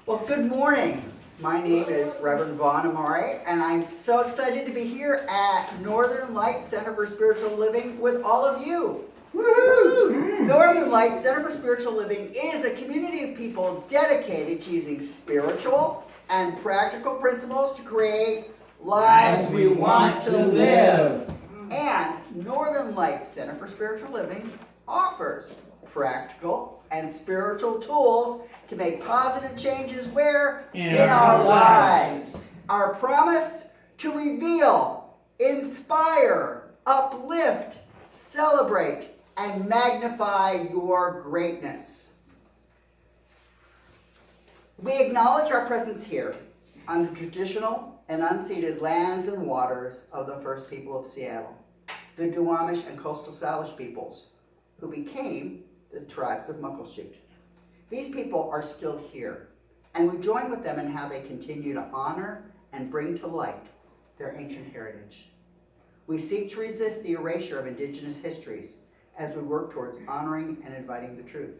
Well, good morning. My name is Reverend Vaughn Amare, and I'm so excited to be here at Northern Light Center for Spiritual Living with all of you. Woo-hoo! Northern Light Center for Spiritual Living is a community of people dedicated to using spiritual and practical principles to create lives we want to live. And Northern Light Center for Spiritual Living offers practical and spiritual tools to make positive changes where? In our lives. Our promise to reveal, inspire, uplift, celebrate, and magnify your greatness. We acknowledge our presence here on the traditional and unceded lands and waters of the first people of Seattle, the Duwamish and Coastal Salish peoples, who became the tribes of Muckleshoot. These people are still here, and we join with them in how they continue to honor and bring to light their ancient heritage. We seek to resist the erasure of Indigenous histories as we work towards honoring and inviting the truth.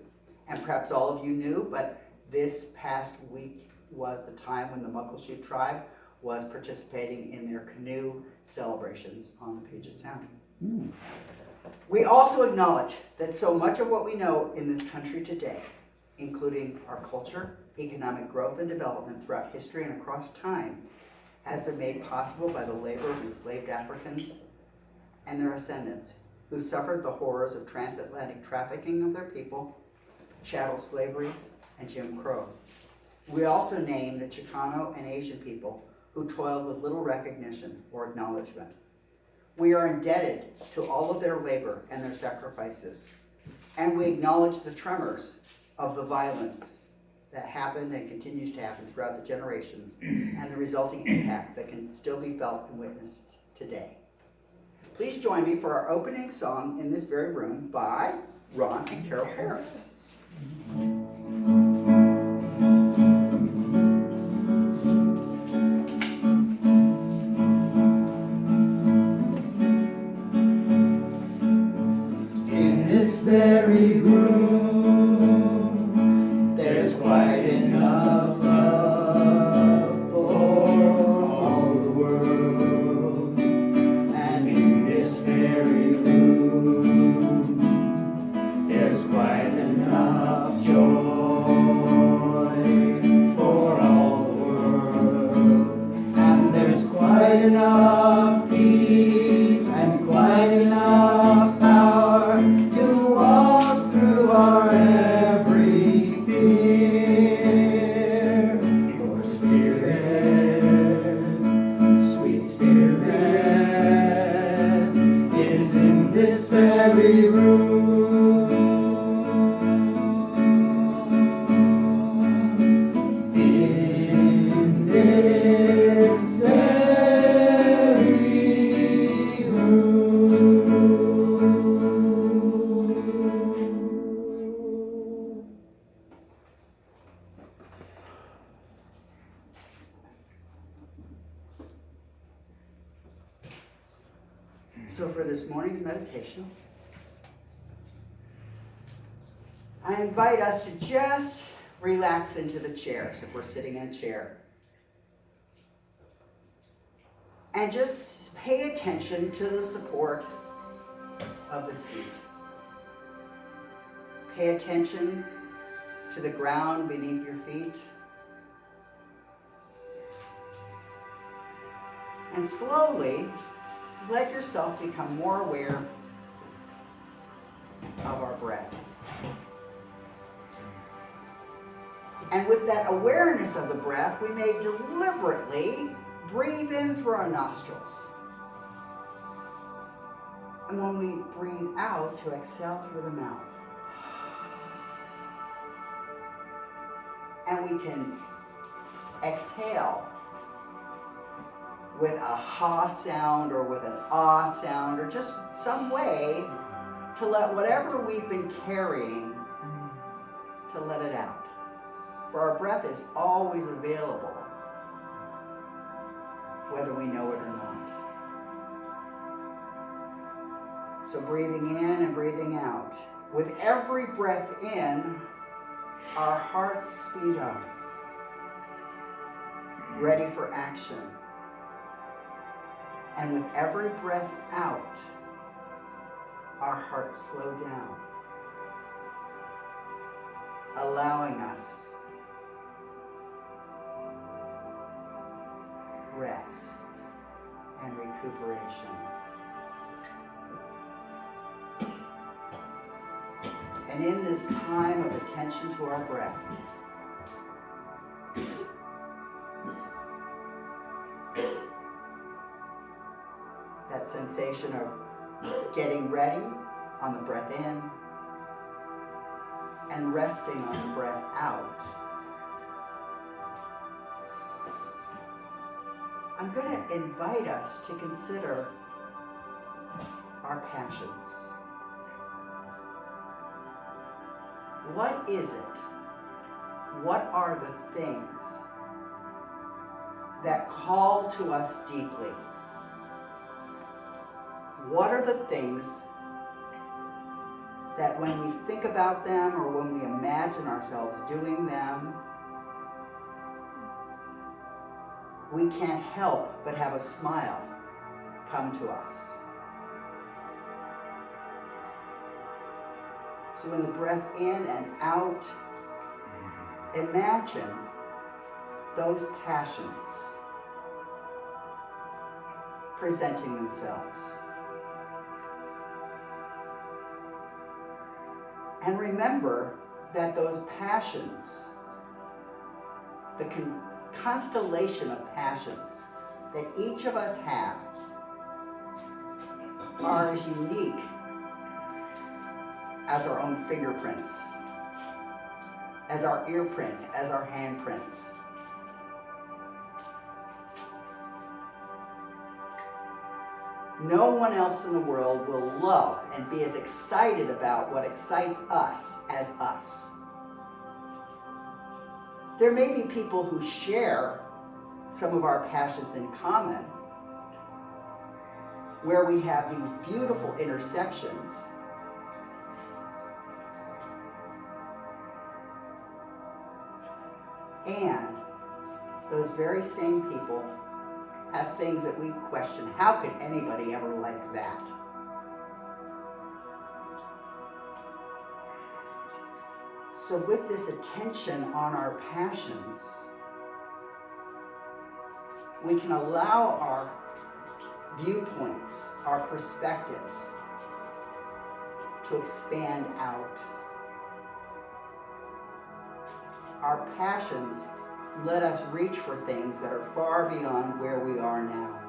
And perhaps all of you knew, but this past week was the time when the Muckleshoot tribe was participating in their canoe celebrations on the Puget Sound. We also acknowledge that so much of what we know in this country today, including our culture, economic growth and development throughout history and across time, has been made possible by the labor of enslaved Africans and their ascendants who suffered the horrors of transatlantic trafficking of their people, chattel slavery, and Jim Crow. We also name the Chicano and Asian people who toiled with little recognition or acknowledgement. We are indebted to all of their labor and their sacrifices, and we acknowledge the tremors of the violence that happened and continues to happen throughout the generations and the resulting impacts that can still be felt and witnessed today. Please join me for our opening song in this very room by Ron and Carol Harris. In this very room, there's quite enough love for all the world. And in this very room, there's quite enough joy for all the world. And there's quite enough peace and quite enough power to walk through our every fear. Your spirit, sweet spirit, is in this very room. In this very room. So for this morning's meditation, I invite us to just relax into the chairs if we're sitting in a chair. And just pay attention to the support of the seat. Pay attention to the ground beneath your feet. And slowly, let yourself become more aware of our breath. And with that awareness of the breath, we may deliberately breathe in through our nostrils. And when we breathe out, to exhale through the mouth. And we can exhale with a ha sound or with an ah sound, or just some way to let whatever we've been carrying, to let it out. For our breath is always available, whether we know it or not. So breathing in and breathing out. With every breath in, our hearts speed up. ready for action. And with every breath out, our hearts slow down, allowing us rest and recuperation. And in this time of attention to our breath, that sensation of getting ready on the breath in and resting on the breath out, I'm going to invite us to consider our passions. What is it? What are the things that call to us deeply? What are the things that when we think about them or when we imagine ourselves doing them, we can't help but have a smile come to us? So in the breath in and out, imagine those passions presenting themselves. And remember that those passions, the constellation of passions that each of us have, are as unique as our own fingerprints, as our earprint, as our handprints. No one else in the world will love and be as excited about what excites us as us. There may be people who share some of our passions in common, where we have these beautiful intersections. And those very same people have things that we question. How could anybody ever like that? So with this attention on our passions, we can allow our viewpoints, our perspectives, to expand out. Our passions let us reach for things that are far beyond where we are now.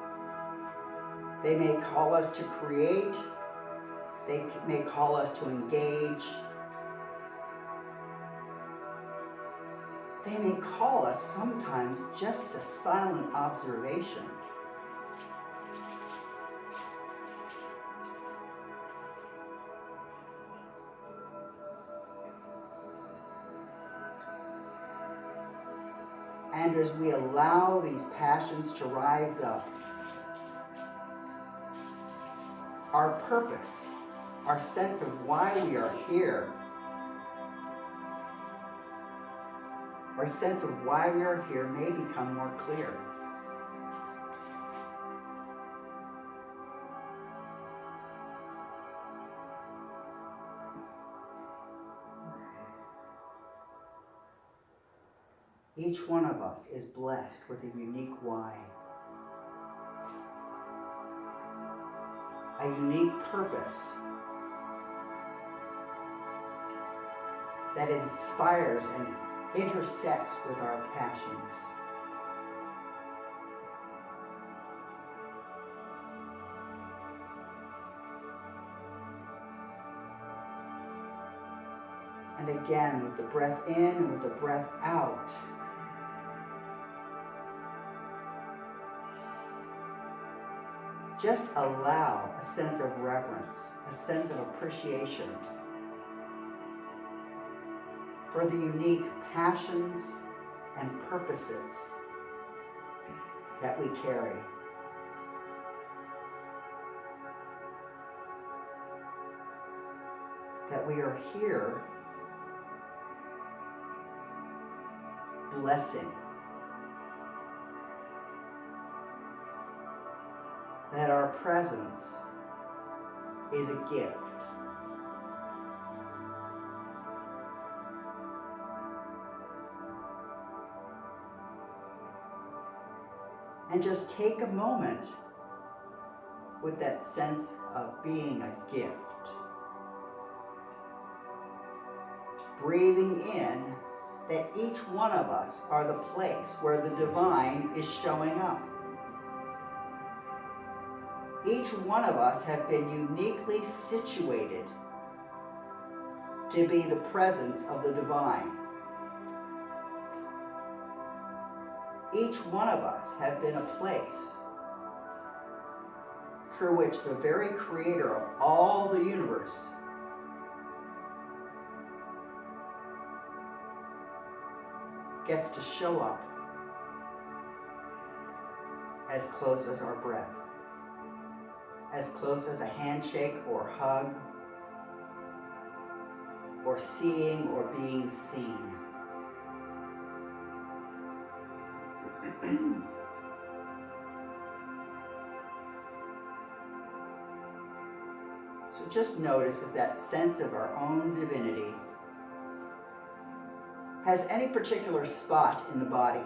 They may call us to create. They may call us to engage. They may call us sometimes just to silent observation. And as we allow these passions to rise up, our purpose, our sense of why we are here, our sense of why we are here may become more clear. Each one of us is blessed with a unique why, a unique purpose that inspires and intersects with our passions. And again, with the breath in and with the breath out, just allow a sense of reverence, a sense of appreciation for the unique passions and purposes that we carry. That we are here blessing that our presence is a gift. And just take a moment with that sense of being a gift. Breathing in that each one of us are the place where the divine is showing up. Each one of us have been uniquely situated to be the presence of the divine. Each one of us have been a place through which the very creator of all the universe gets to show up as close as our breath, as close as a handshake or hug, or seeing or being seen. So just notice if that sense of our own divinity has any particular spot in the body.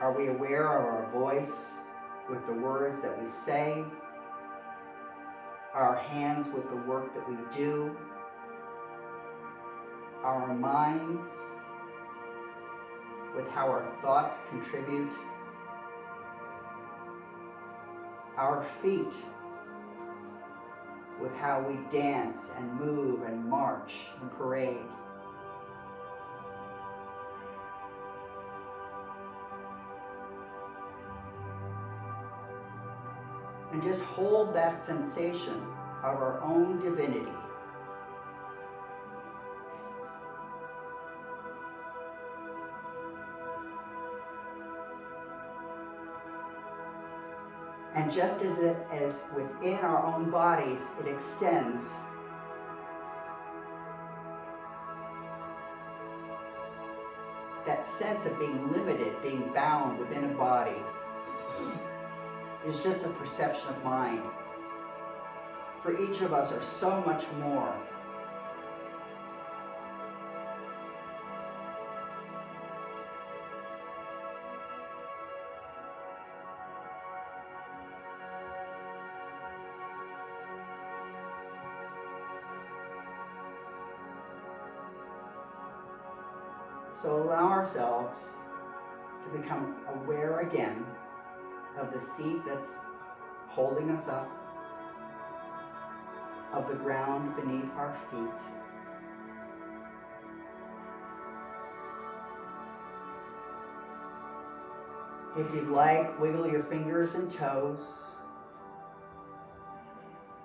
Are we aware of our voice with the words that we say? Our hands with the work that we do? Our minds with how our thoughts contribute? Our feet with how we dance and move and march and parade? And just hold that sensation of our own divinity. And just as within our own bodies, it extends that sense of being limited, being bound within a body, is just a perception of mind. For each of us are so much more. So allow ourselves to become aware again of the seat that's holding us up, of the ground beneath our feet. If you'd like, wiggle your fingers and toes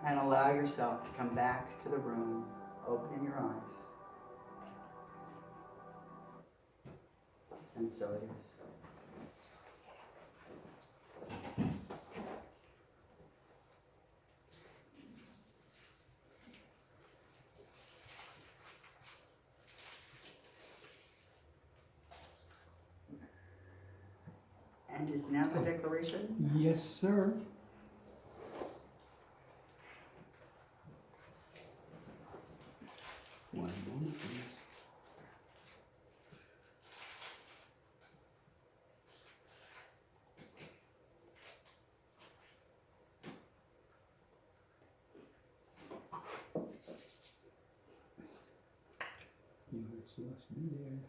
and allow yourself to come back to the room, opening your eyes. And so it is. And is now the declaration? Yes, sir. One moment, please. You were supposed to be there.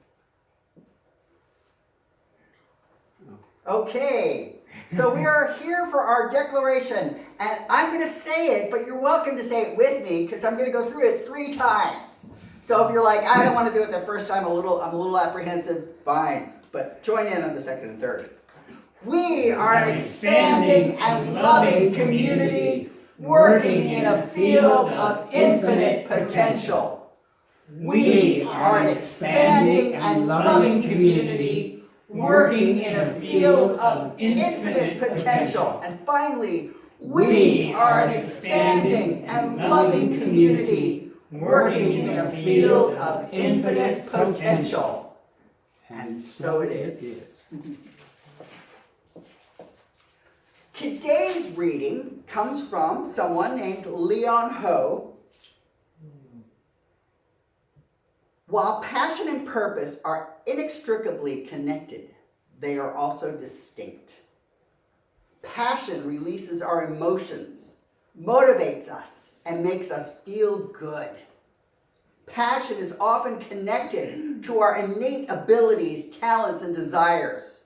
Okay, so we are here for our declaration, and I'm going to say it, but you're welcome to say it with me, because I'm going to go through it 3 times. So if you're like, I don't want to do it the first time, I'm a little apprehensive, fine, but join in on the second and third. We are an expanding and loving community working in a field of infinite potential. We are an expanding and loving community working in a field of infinite potential. And finally, we are an expanding and loving community working in a field of infinite potential. And so it is. Today's reading comes from someone named Leon Ho. While passion and purpose are inextricably connected, they are also distinct. Passion releases our emotions, motivates us, and makes us feel good. Passion is often connected to our innate abilities, talents, and desires.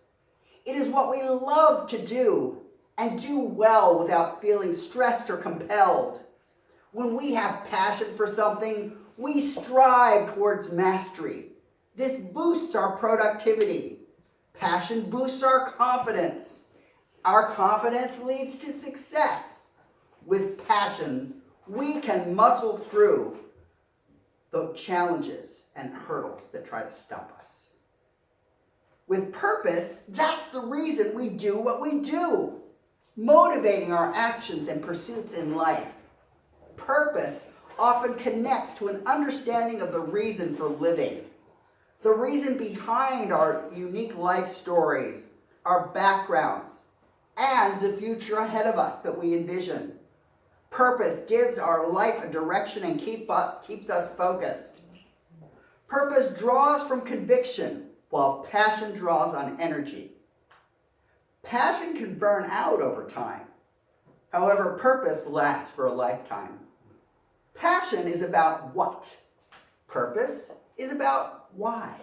It is what we love to do and do well without feeling stressed or compelled. When we have passion for something, we strive towards mastery. This boosts our productivity. Passion boosts our confidence. Our confidence leads to success. With passion, we can muscle through the challenges and hurdles that try to stump us. With purpose, that's the reason we do what we do, motivating our actions and pursuits in life. Purpose often connects to an understanding of the reason for living, the reason behind our unique life stories, our backgrounds, and the future ahead of us that we envision. Purpose gives our life a direction and keeps us focused. Purpose draws from conviction, while passion draws on energy. Passion can burn out over time. However, purpose lasts for a lifetime. Passion is about what? Purpose is about why.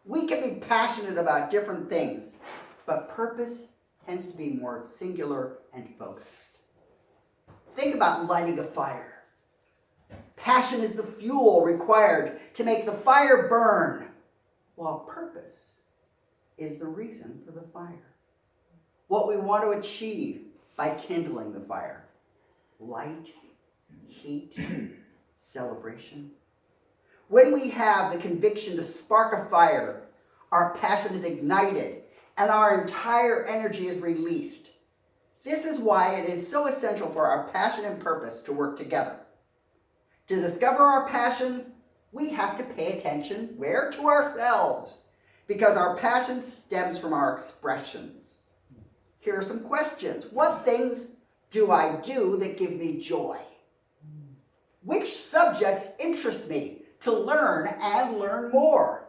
We can be passionate about different things, but purpose tends to be more singular and focused. Think about lighting a fire. Passion is the fuel required to make the fire burn, while purpose is the reason for the fire. What we want to achieve by kindling the fire. Light, heat, celebration. When we have the conviction to spark a fire, our passion is ignited and our entire energy is released. This is why it is so essential for our passion and purpose to work together. To discover our passion, we have to pay attention where? To ourselves, because our passion stems from our expressions. Here are some questions. What things do I do that give me joy? Which subjects interest me to learn and learn more?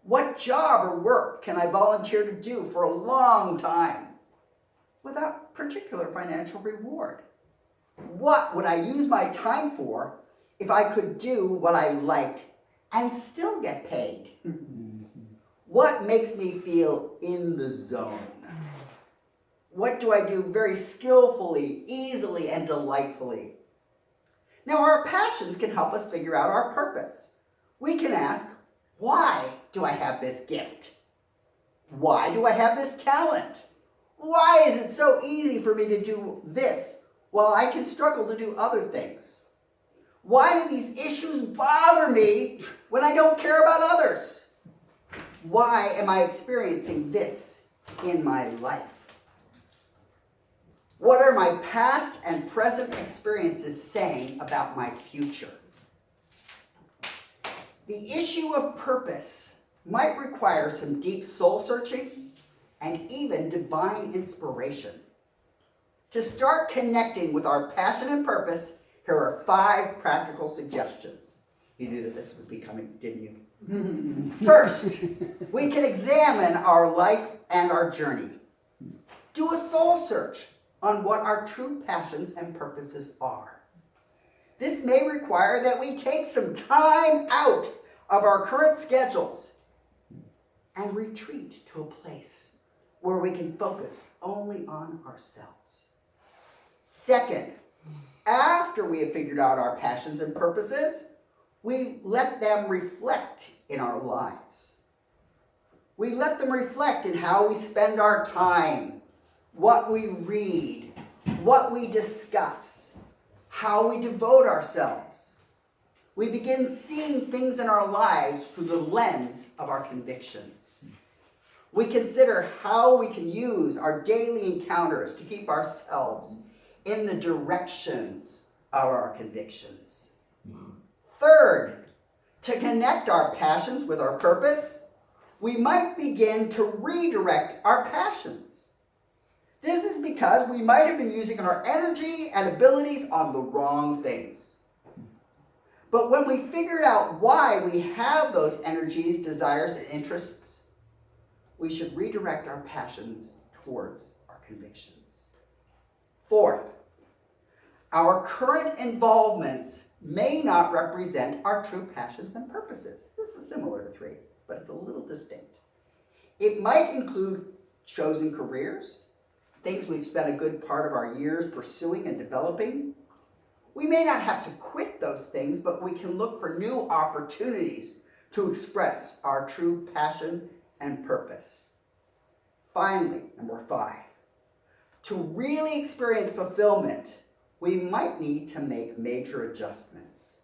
What job or work can I volunteer to do for a long time without particular financial reward? What would I use my time for if I could do what I like and still get paid? What makes me feel in the zone? What do I do very skillfully, easily, and delightfully? Now, our passions can help us figure out our purpose. We can ask, why do I have this gift? Why do I have this talent? Why is it so easy for me to do this while I can struggle to do other things? Why do these issues bother me when I don't care about others? Why am I experiencing this in my life? What are my past and present experiences saying about my future? The issue of purpose might require some deep soul searching and even divine inspiration. To start connecting with our passion and purpose, here are 5 practical suggestions. You knew that this would be coming, didn't you? First, we can examine our life and our journey. Do a soul search on what our true passions and purposes are. This may require that we take some time out of our current schedules and retreat to a place where we can focus only on ourselves. Second, after we have figured out our passions and purposes, we let them reflect in our lives. We let them reflect in how we spend our time, what we read, what we discuss, how we devote ourselves. We begin seeing things in our lives through the lens of our convictions. We consider how we can use our daily encounters to keep ourselves in the directions of our convictions. Third, to connect our passions with our purpose, we might begin to redirect our passions. This is because we might have been using our energy and abilities on the wrong things. But when we figured out why we have those energies, desires, and interests, we should redirect our passions towards our convictions. Fourth, our current involvements may not represent our true passions and purposes. This is similar to 3, but it's a little distinct. It might include chosen careers, things we've spent a good part of our years pursuing and developing. We may not have to quit those things, but we can look for new opportunities to express our true passion and purpose. Finally, number 5, to really experience fulfillment, we might need to make major adjustments.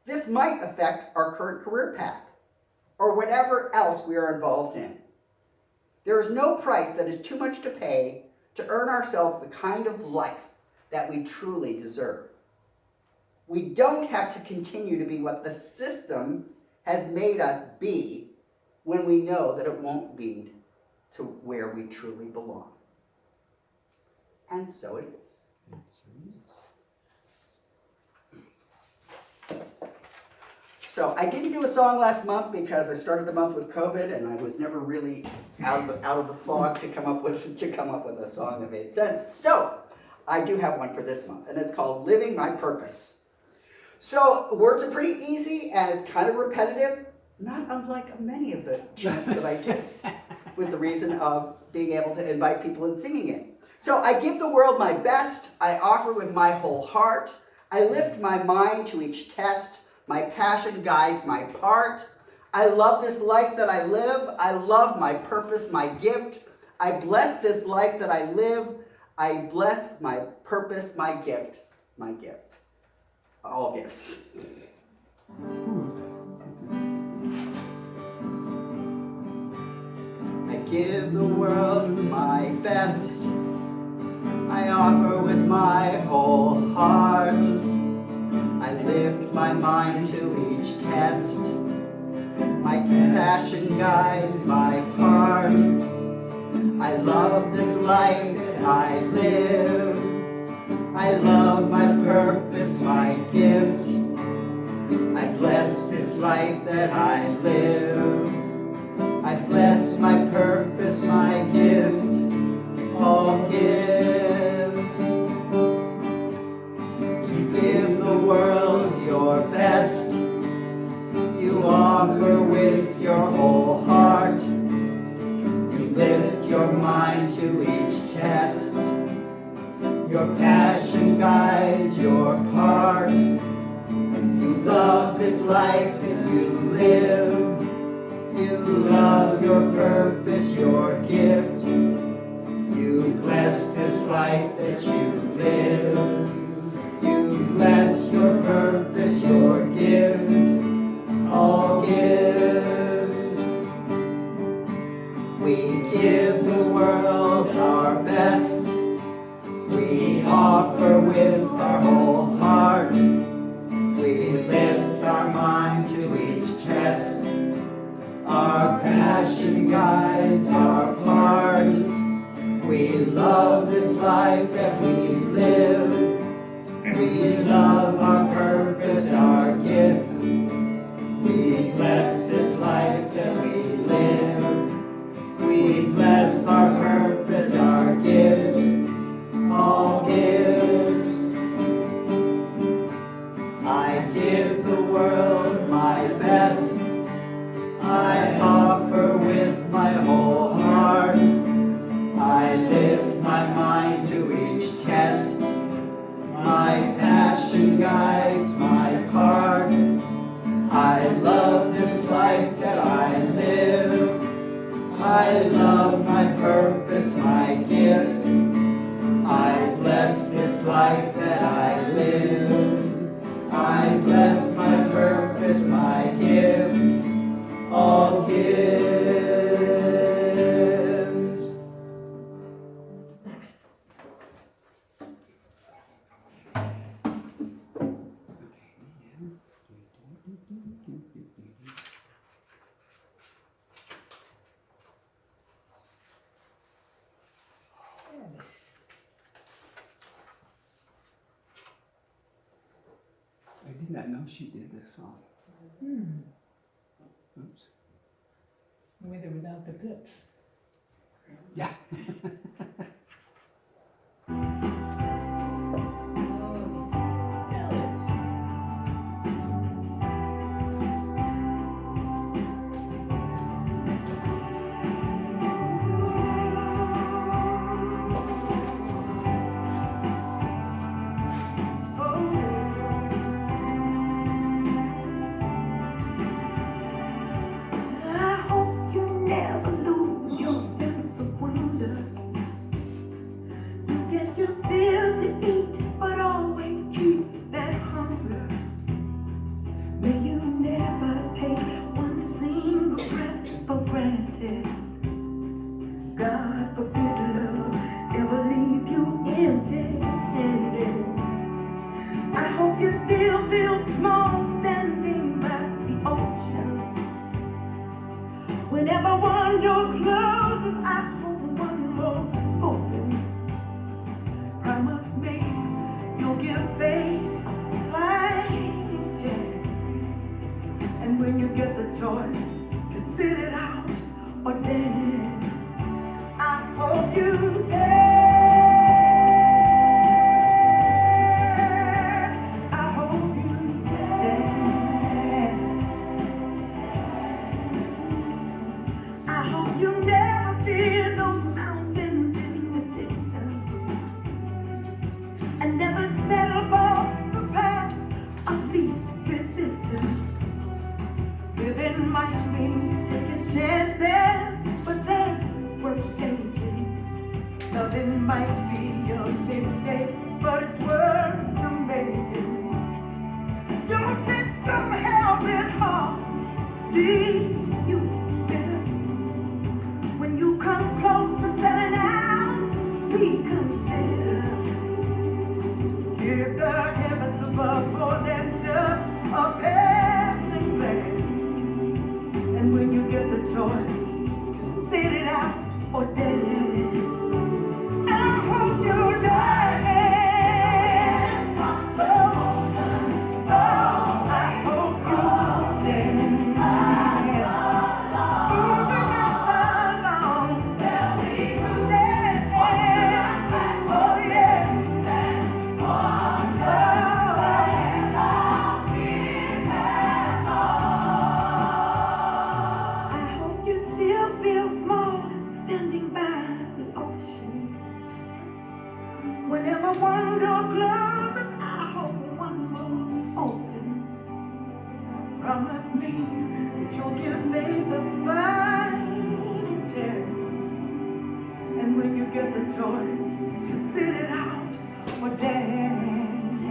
This might affect our current career path or whatever else we are involved in. There is no price that is too much to pay to earn ourselves the kind of life that we truly deserve. We don't have to continue to be what the system has made us be when we know that it won't lead to where we truly belong. And so it is. So I didn't do a song last month because I started the month with COVID and I was never really out of the fog to come up with a song that made sense. So I do have one for this month, and it's called Living My Purpose. So words are pretty easy and it's kind of repetitive, not unlike many of the chants that I do, with the reason of being able to invite people and singing it. So I give the world my best, I offer with my whole heart, I lift my mind to each test, my passion guides my part. I love this life that I live. I love my purpose, my gift. I bless this life that I live. I bless my purpose, my gift, my gift. All gifts. I give the world my best. I offer with my whole heart. I lift my mind to each test. My passion guides my part. I love this life that I live. I love my purpose, my gift. I bless this life that I live. I bless my purpose, my gift. All gifts. You give the world your best. You offer with your whole heart. You lift your mind to each test. Your passion guides your part. You love this life that you live. You love your purpose, your gift. You bless this life that you live. You bless your purpose, your gift. All gifts. We give the world our best. We offer with our whole heart. We lift our mind to each test. Our passion guides our part. We love this life that we live. We love our purpose, our gifts. We bless this life that we live. We bless our purpose, our gifts. All gifts. I give the world my best. I offer with my whole heart. I lift my mind to each test. My passion guides my part. I love this life that I live. I love my purpose, my gift. I bless this life that I live. I bless my purpose, my gift. All gifts. I did not know she did this song. Oops. With or without the pips. Yeah. I hope you never lose your sense of wonder. You get your fill to eat, but always keep that hunger. May you never take one single breath for granted. God forbid love ever leave you empty-handed. I hope you still feel small standing by the ocean. Whenever one door closes, I hope one more opens. Promise me you'll give faith a fighting chance. And when you get the choice to sit it out or dance, I hope you dance. I hope you dance. I hope you never fear those mountains in the distance, and never settle for the path of least resistance. Living might mean taking chances, but they're worth taking. Loving might be a mistake, but it's worth the making. Don't let some helping heart leave you bitter. When you come close to selling out, reconsider. Give the heavens above more than just a passing glance. And when you get the choice to sit it out or dance, I hope you dance. Oh, I hope you dance. Whenever one door closes, I hope one more opens. Promise me that you'll give me the fighting chance. And when you get the choice to sit it out or dance,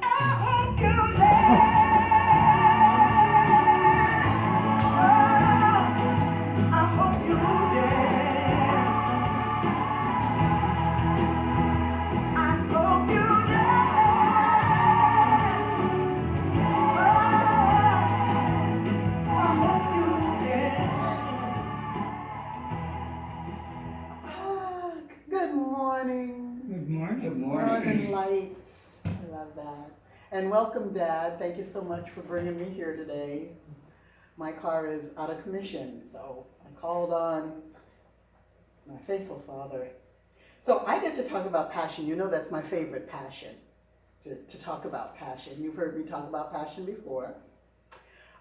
I hope you dance. Oh, I hope you dance. Good morning. Good morning. Good Northern Lights. I love that. And welcome, Dad. Thank you so much for bringing me here today. My car is out of commission, so I called on my faithful father. So I get to talk about passion. You know that's my favorite passion, to talk about passion. You've heard me talk about passion before.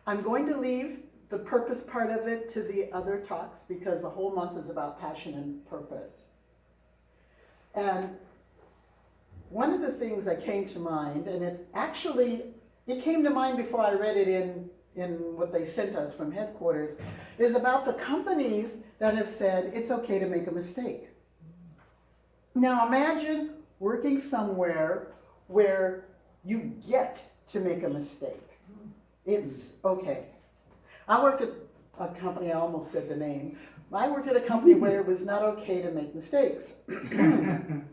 I'm going to leave the purpose part of it to the other talks because the whole month is about passion and purpose. And one of the things that came to mind, and it came to mind before I read it in what they sent us from headquarters, is about the companies that have said it's okay to make a mistake. Now imagine working somewhere where you get to make a mistake. It's okay. I worked at a company, I almost said the name. I worked at a company where it was not okay to make mistakes. And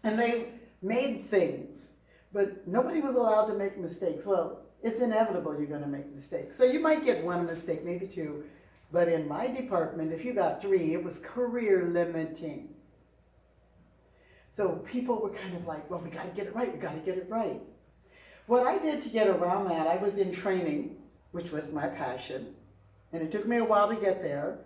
they made things, but nobody was allowed to make mistakes. Well, it's inevitable you're going to make mistakes. So you might get one mistake, maybe two, but in my department, if you got 3, it was career limiting. So people were kind of like, well, we got to get it right, we got to get it right. What I did to get around that, I was in training, which was my passion, and it took me a while to get there.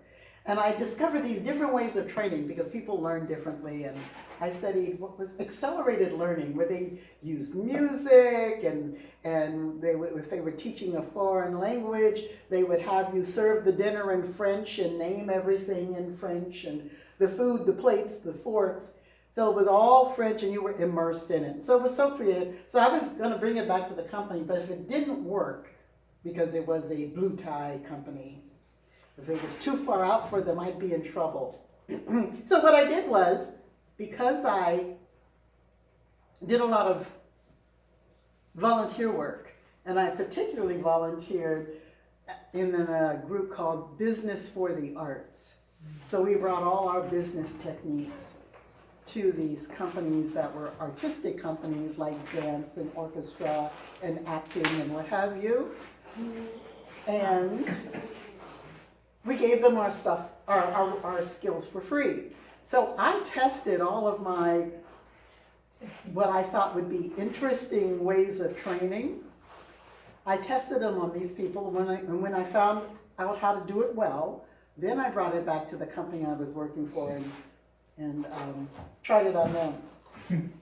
And I discovered these different ways of training because people learn differently. And I studied what was accelerated learning, where they used music and they would, if they were teaching a foreign language, they would have you serve the dinner in French and name everything in French, and the food, the plates, the forks. So it was all French and you were immersed in it. So it was so creative. So I was going to bring it back to the company, but if it didn't work, because it was a blue tie company, if it was too far out for them, I'd be in trouble. So what I did was, because I did a lot of volunteer work, and I particularly volunteered in a group called Business for the Arts. So we brought all our business techniques to these companies that were artistic companies like dance and orchestra and acting and what have you. And we gave them our stuff, our skills for free. So I tested all of my, what I thought would be interesting ways of training. I tested them on these people, and when I found out how to do it well, then I brought it back to the company I was working for and tried it on them.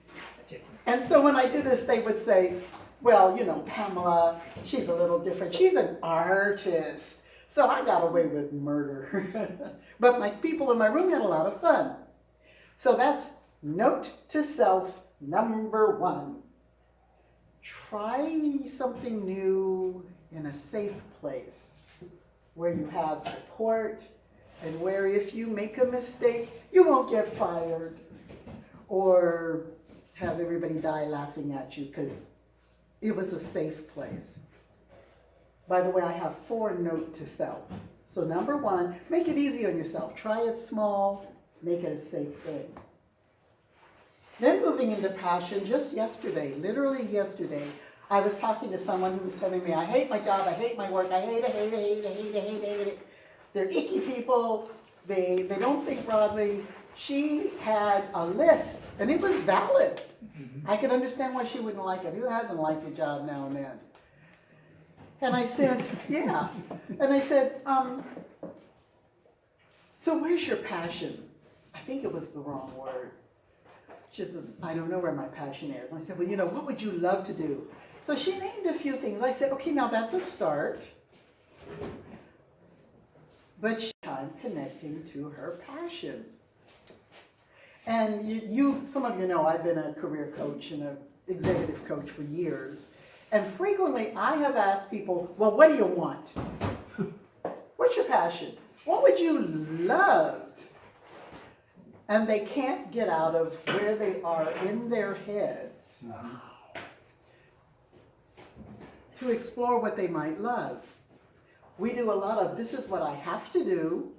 And so when I did this, they would say, well, you know, Pamela, she's a little different. She's an artist. So I got away with murder. But my people in my room had a lot of fun. So that's note to self number 1. Try something new in a safe place where you have support and where if you make a mistake, you won't get fired or have everybody die laughing at you because it was a safe place. By the way, I have 4 note to selves. So number 1, make it easy on yourself. Try it small, make it a safe thing. Then moving into passion, just yesterday, literally yesterday, I was talking to someone who was telling me, I hate my job, I hate my work, I hate it. They're icky people, they don't think broadly. She had a list, and it was valid. I could understand why she wouldn't like it. Who hasn't liked a job now and then? And I said, yeah. And I said, so where's your passion? I think it was the wrong word. She says, I don't know where my passion is. And I said, well, you know, what would you love to do? So she named a few things. I said, okay, now that's a start. But I'm connecting to her passion. And some of you know I've been a career coach and an executive coach for years. And frequently I have asked people, well, what do you want? What's your passion? What would you love? And they can't get out of where they are in their heads to explore what they might love. We do a lot of, this is what I have to do.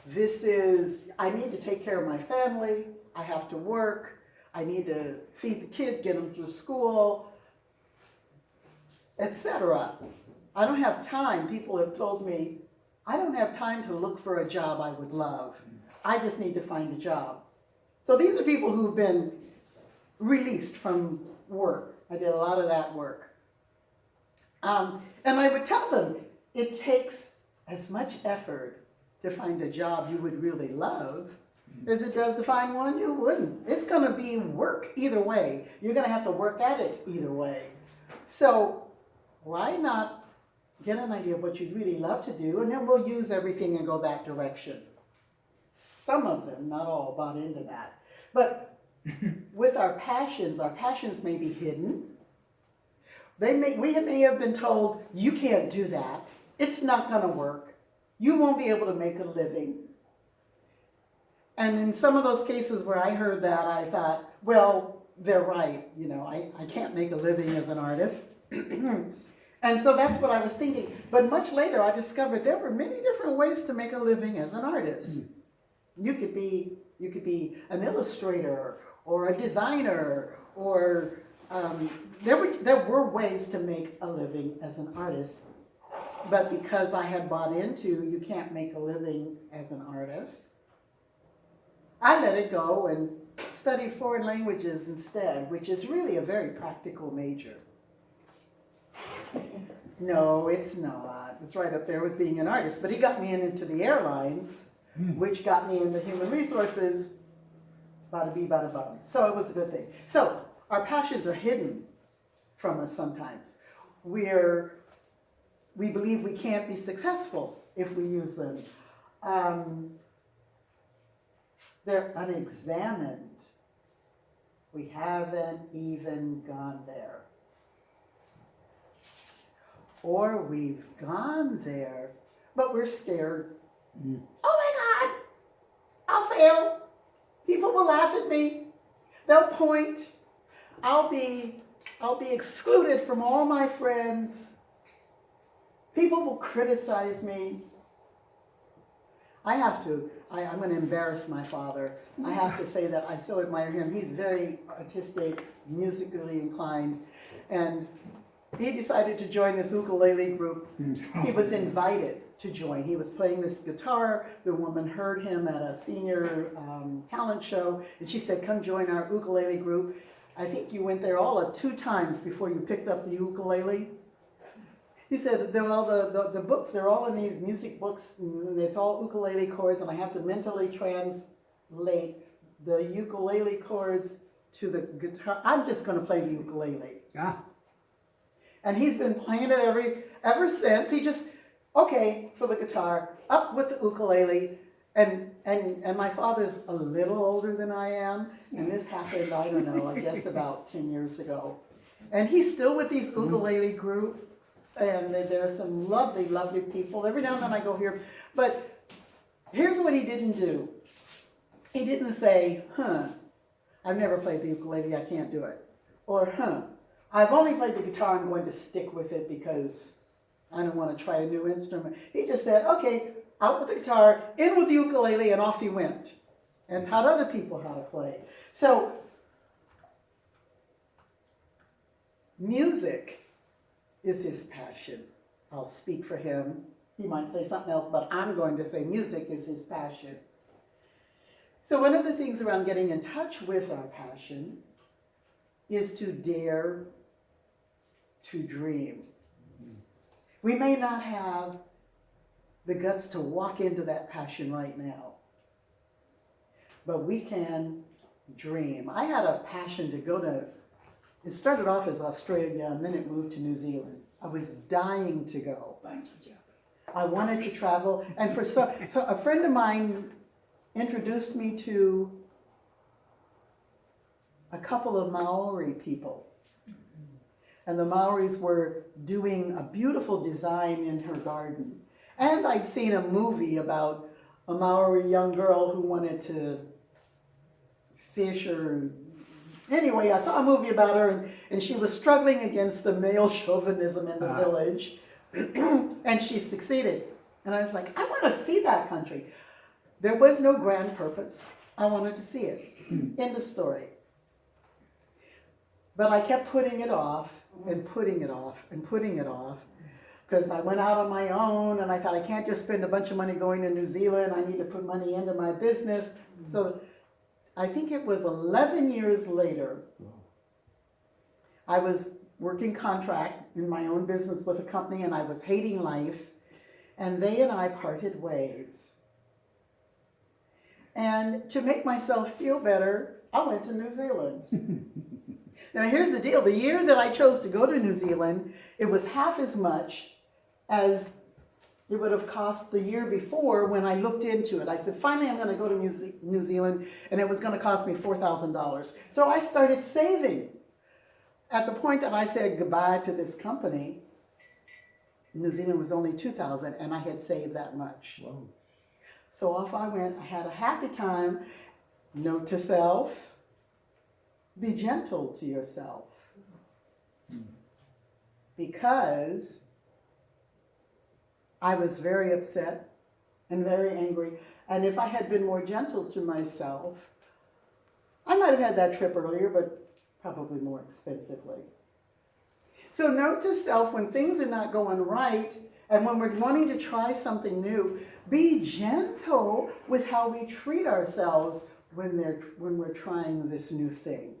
This is, I need to take care of my family. I have to work. I need to feed the kids, get them through school, etc. I don't have time. People have told me, I don't have time to look for a job I would love. I just need to find a job. So these are people who've been released from work. I did a lot of that work. And I would tell them, it takes as much effort to find a job you would really love as it does to find one you wouldn't. It's going to be work either way. You're going to have to work at it either way. So why not get an idea of what you'd really love to do, and then we'll use everything and go that direction. Some of them, not all, bought into that. But with our passions may be hidden. We may have been told, you can't do that. It's not going to work. You won't be able to make a living. And in some of those cases where I heard that, I thought, well, they're right. You know, I can't make a living as an artist. And so that's what I was thinking. But much later, I discovered there were many different ways to make a living as an artist. You could be an illustrator or a designer, or there were ways to make a living as an artist. But because I had bought into you can't make a living as an artist, I let it go and studied foreign languages instead, which is really a very practical major. No, it's not. It's right up there with being an artist. But he got me into the airlines, which got me into human resources. Bada bee, bada bum. So it was a good thing. So our passions are hidden from us sometimes. We believe we can't be successful if we use them. They're unexamined. We haven't even gone there. Or we've gone there, but we're scared. Oh my God, I'll fail. People will laugh at me. They'll point. I'll be excluded from all my friends. People will criticize me. I'm going to embarrass my father. I have to say that I so admire him. He's very artistic, musically inclined, and he decided to join this ukulele group. He was invited to join. He was playing this guitar. The woman heard him at a senior talent show, and she said, "Come join our ukulele group." I think you went there all of 2 times before you picked up the ukulele. He said, the books, they're all in these music books, and it's all ukulele chords, and I have to mentally translate the ukulele chords to the guitar. I'm just going to play the ukulele. Yeah. And he's been playing it ever since. He just, okay, for the guitar, up with the ukulele. And my father's a little older than I am, and this happened, I don't know, I guess about 10 years ago. And he's still with these ukulele groups, and there are some lovely, lovely people. Every now and then I go here. But here's what he didn't do. He didn't say, I've never played the ukulele, I can't do it. Or, I've only played the guitar, I'm going to stick with it because I don't want to try a new instrument. He just said, okay, out with the guitar, in with the ukulele, and off he went. And taught other people how to play. So, music is his passion. I'll speak for him. He might say something else, but I'm going to say music is his passion. So one of the things around getting in touch with our passion is to dare to dream. We may not have the guts to walk into that passion right now, but we can dream. I had a passion to go to, it started off as Australia and then it moved to New Zealand. I was dying to go. I wanted to travel, and so a friend of mine introduced me to a couple of Maori people. And the Maoris were doing a beautiful design in her garden. And I'd seen a movie about a Maori young girl who wanted to fish or... Anyway, I saw a movie about her, and she was struggling against the male chauvinism in the village. And she succeeded. And I was like, I want to see that country. There was no grand purpose. I wanted to see it. End of story. But I kept putting it off and putting it off and putting it off because I went out on my own and I thought I can't just spend a bunch of money going to New Zealand. I need to put money into my business. So I think it was 11 years later, I was working contract in my own business with a company and I was hating life, and they and I parted ways. And to make myself feel better, I went to New Zealand. Now here's the deal. The year that I chose to go to New Zealand, it was half as much as it would have cost the year before when I looked into it. I said, finally I'm going to go to New Zealand, and it was going to cost me $4,000. So I started saving. At the point that I said goodbye to this company, New Zealand was only $2,000, and I had saved that much. Whoa. So off I went. I had a happy time. Note to self, be gentle to yourself. Because I was very upset and very angry. And if I had been more gentle to myself, I might have had that trip earlier, but probably more expensively. So note to self, when things are not going right, and when we're wanting to try something new, be gentle with how we treat ourselves when we're trying this new thing.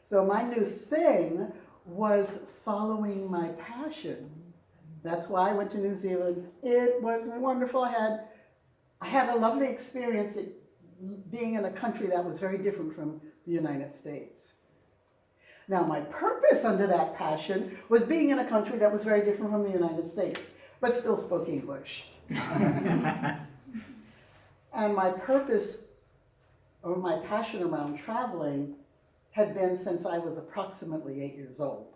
So my new thing was following my passion. That's why I went to New Zealand. It was wonderful. I had a lovely experience being in a country that was very different from the United States. Now, my purpose under that passion was being in a country that was very different from the United States, but still spoke English. And my purpose, or my passion around traveling, had been since I was approximately 8 years old.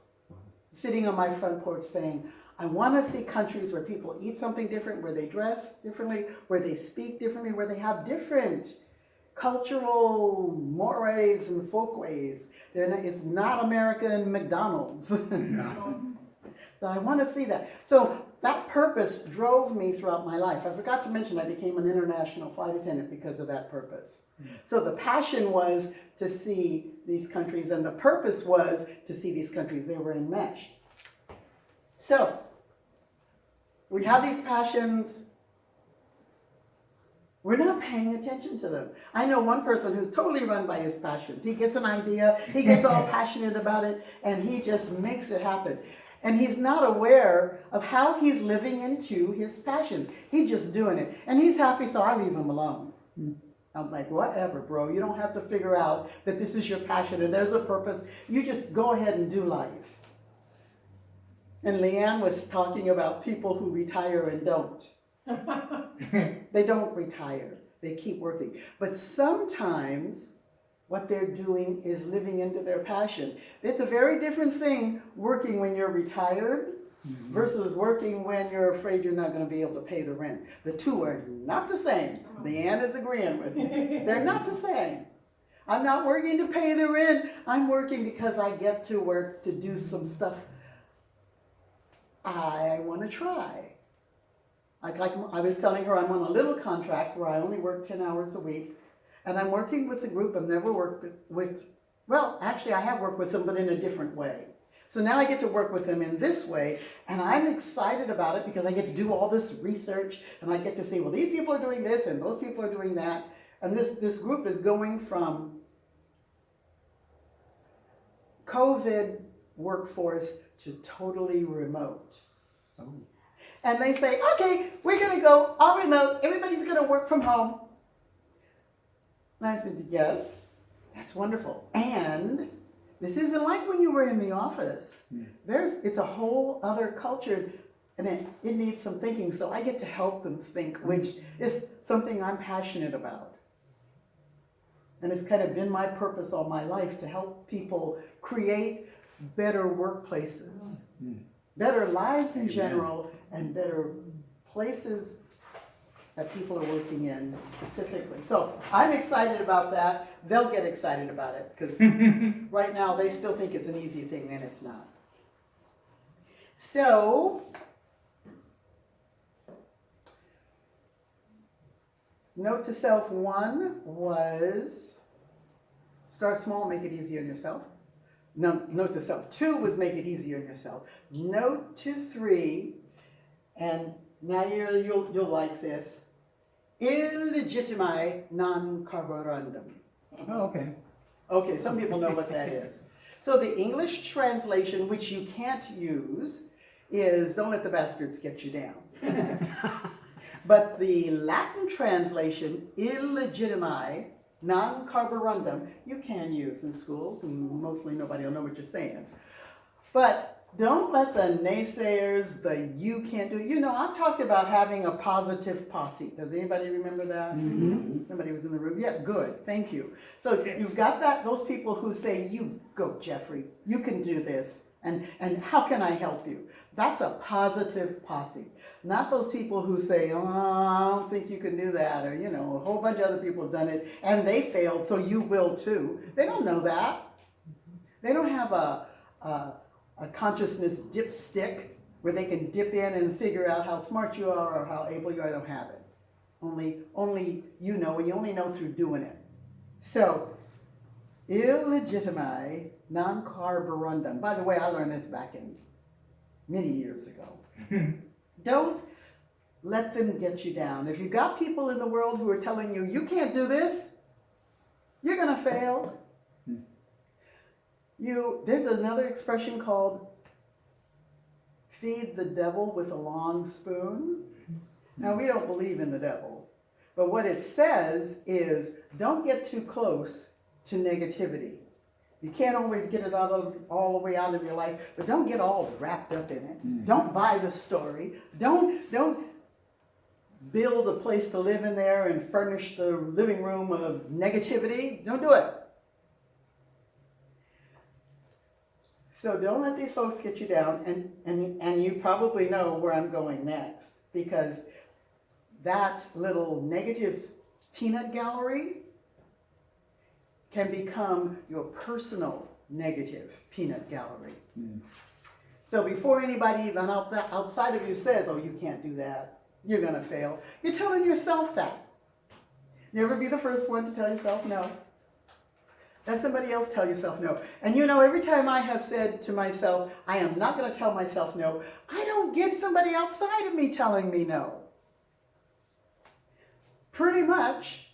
Sitting on my front porch saying, I want to see countries where people eat something different, where they dress differently, where they speak differently, where they have different cultural mores and folkways. It's not American McDonald's. So I want to see that. So that purpose drove me throughout my life. I forgot to mention I became an international flight attendant because of that purpose. So the passion was to see these countries, and the purpose was to see these countries. They were enmeshed. So we have these passions. We're not paying attention to them. I know one person who's totally run by his passions. He gets an idea, he gets all passionate about it, and he just makes it happen. And he's not aware of how he's living into his passions. He's just doing it. And he's happy, so I leave him alone. I'm like, whatever, bro. You don't have to figure out that this is your passion and there's a purpose. You just go ahead and do life. And Leanne was talking about people who retire and don't. They don't retire. They keep working. But sometimes what they're doing is living into their passion. It's a very different thing working when you're retired versus working when you're afraid you're not going to be able to pay the rent. The two are not the same. Leanne is agreeing with me. They're not the same. I'm not working to pay the rent. I'm working because I get to work to do some stuff I want to try. Like I was telling her, I'm on a little contract where I only work 10 hours a week. And I'm working with a group I've never worked with. Well, actually, I have worked with them, but in a different way. So now I get to work with them in this way, and I'm excited about it because I get to do all this research, and I get to see, well, these people are doing this, and those people are doing that. And this group is going from COVID workforce to totally remote. Oh. And they say, okay, we're going to go all remote. Everybody's going to work from home. And I said, yes, that's wonderful. And this isn't like when you were in the office. It's a whole other culture, and it needs some thinking. So I get to help them think, which is something I'm passionate about. And it's kind of been my purpose all my life to help people create better workplaces, better lives in general, and better places that people are working in specifically. So I'm excited about that. They'll get excited about it because right now they still think it's an easy thing and it's not. So, note to self 1 was start small, make it easy on yourself. Note to self 2 was make it easier on yourself. Note to 3, and now you'll like this, illegitimi non carborundum. Oh, okay. Okay, some people know what that is. So the English translation, which you can't use, is don't let the bastards get you down. But the Latin translation, illegitimi non carborundum, you can use in school. Mostly nobody will know what you're saying. But don't let the naysayers, the you can't do. You know, I've talked about having a positive posse. Does anybody remember that? Somebody was in the room. Yeah, good. Thank you. So you've got those people who say, you go, Jeffrey. You can do this. And how can I help you? That's a positive posse. Not those people who say, oh, I don't think you can do that. Or, you know, a whole bunch of other people have done it and they failed, so you will too. They don't know that. They don't have a consciousness dipstick where they can dip in and figure out how smart you are or how able you are. I don't have it. Only you know, and you only know through doing it. So, illegitimi non carborundum. By the way, I learned this back in many years ago. Don't let them get you down. If you got people in the world who are telling you, you can't do this, you're gonna fail. There's another expression called feed the devil with a long spoon. Now, we don't believe in the devil, but what it says is don't get too close to negativity. You can't always get it all the way out of your life, but don't get all wrapped up in it. Don't buy the story. Don't build a place to live in there and furnish the living room of negativity. Don't do it. So don't let these folks get you down, and you probably know where I'm going next, because that little negative peanut gallery can become your personal negative peanut gallery. So before anybody even outside of you says, oh, you can't do that, you're gonna fail, you're telling yourself that. Never be the first one to tell yourself no. Let somebody else tell yourself no. And you know, every time I have said to myself, I am not going to tell myself no, I don't get somebody outside of me telling me no. Pretty much.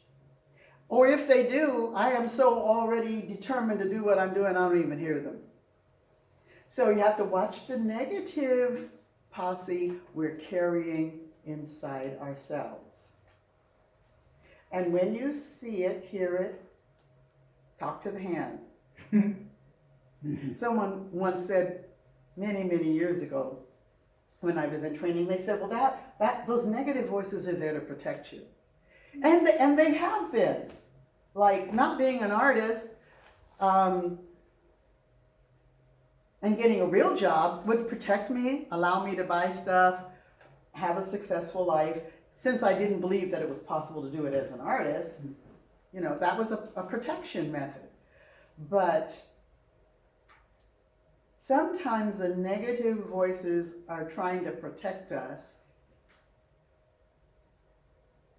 Or if they do, I am so already determined to do what I'm doing, I don't even hear them. So you have to watch the negative posse we're carrying inside ourselves. And when you see it, hear it, talk to the hand. Someone once said many, many years ago when I was in training, they said, well, those negative voices are there to protect you. And they have been. Like not being an artist and getting a real job would protect me, allow me to buy stuff, have a successful life. Since I didn't believe that it was possible to do it as an artist, you know, that was a protection method. But sometimes the negative voices are trying to protect us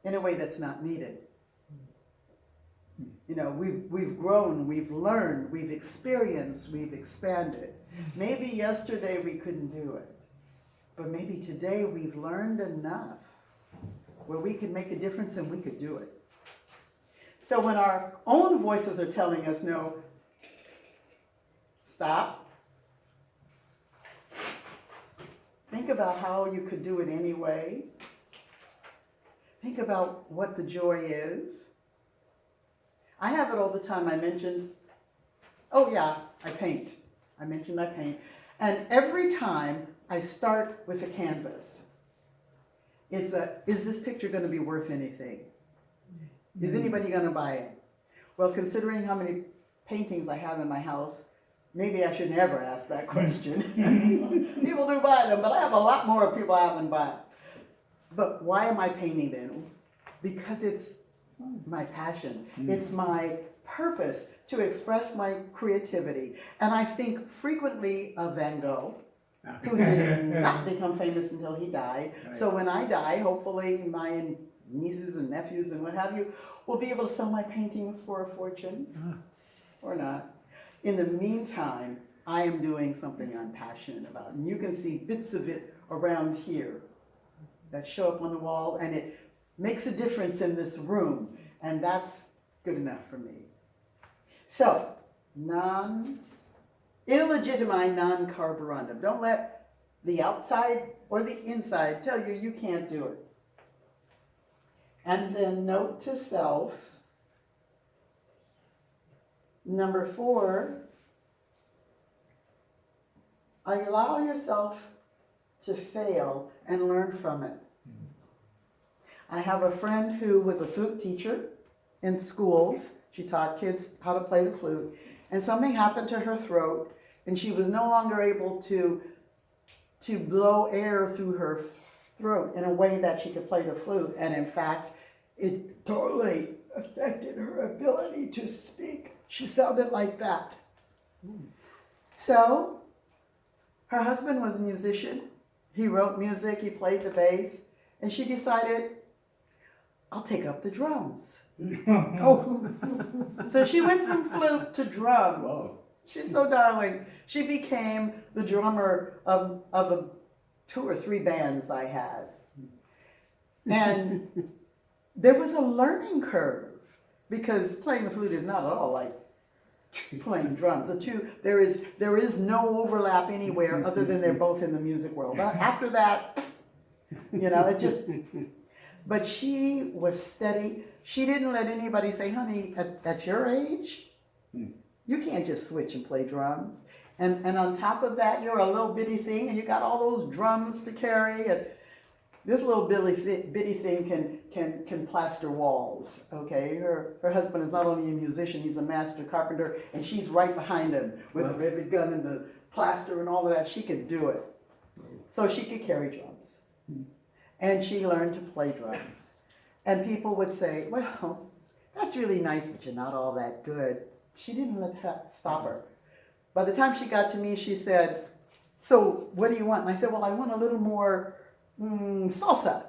in a way that's not needed. You know, we've grown, we've learned, we've experienced, we've expanded. Maybe yesterday we couldn't do it, but maybe today we've learned enough where we can make a difference and we could do it. So when our own voices are telling us no, stop. Think about how you could do it anyway. Think about what the joy is. I have it all the time. I mentioned, oh yeah, I paint. I mentioned I paint. And every time I start with a canvas, is this picture going to be worth anything? Is anybody going to buy it? Well, considering how many paintings I have in my house, maybe I should never ask that question. People do buy them, but I have a lot more people I haven't bought. But why am I painting then? Because it's my passion. It's my purpose to express my creativity. And I think frequently of Van Gogh, who did not become famous until he died. Right. So when I die, hopefully my nieces and nephews and what have you will be able to sell my paintings for a fortune, or not. In the meantime, I am doing something I'm passionate about. And you can see bits of it around here that show up on the wall, and it makes a difference in this room, and that's good enough for me. So, illegitimize non-carborundum. Don't let the outside or the inside tell you you can't do it. And then note to self. Number 4, allow yourself to fail and learn from it. I have a friend who was a flute teacher in schools. She taught kids how to play the flute, and something happened to her throat, and she was no longer able to blow air through her throat in a way that she could play the flute, and in fact, it totally affected her ability to speak. She sounded like that. So, her husband was a musician. He wrote music, he played the bass, and she decided, I'll take up the drums. So she went from flute to drums. Whoa. She's so darling. She became the drummer of 2 or 3 bands I had. And there was a learning curve because playing the flute is not at all like playing drums. The two, there is no overlap anywhere other than they're both in the music world. After that, it just, but she was steady. She didn't let anybody say, honey, at your age, you can't just switch and play drums. And on top of that, you're a little bitty thing and you got all those drums to carry. And this little bitty thing can plaster walls, okay? Her husband is not only a musician, he's a master carpenter, and she's right behind him with the rivet gun and the plaster and all of that. She could do it. So she could carry drums. And she learned to play drums. And people would say, well, that's really nice, but you're not all that good. She didn't let that stop her. By the time she got to me, she said, so what do you want? And I said, well, I want a little more salsa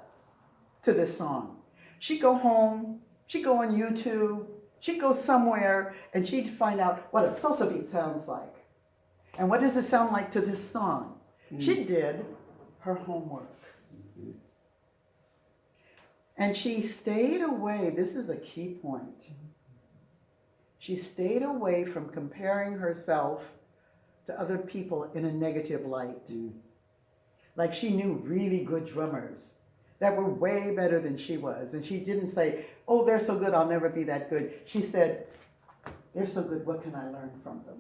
to this song. She'd go home, she'd go on YouTube, she'd go somewhere, and she'd find out what a salsa beat sounds like. And what does it sound like to this song? She did her homework. And she stayed away, this is a key point. She stayed away from comparing herself to other people in a negative light. Like she knew really good drummers that were way better than she was. And she didn't say, oh, they're so good, I'll never be that good. She said, they're so good, what can I learn from them?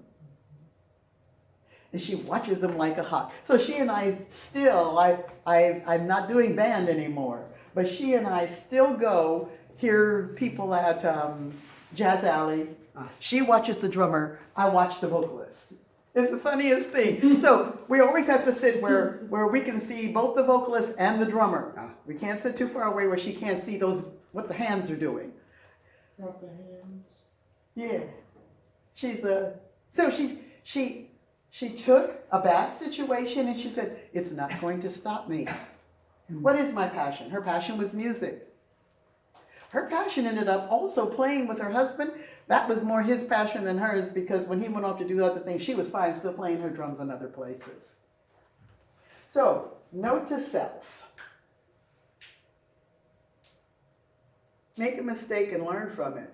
And she watches them like a hawk. So she and I still, I'm not doing band anymore, but she and I still go hear people at Jazz Alley. She watches the drummer, I watch the vocalist. It's the funniest thing. So we always have to sit where we can see both the vocalist and the drummer. We can't sit too far away where she can't see what the hands are doing. Drop the hands. Yeah. So she took a bad situation and she said, it's not going to stop me. What is my passion? Her passion was music. Her passion ended up also playing with her husband. That was more his passion than hers because when he went off to do other things, she was fine still playing her drums in other places. So, note to self. Make a mistake and learn from it.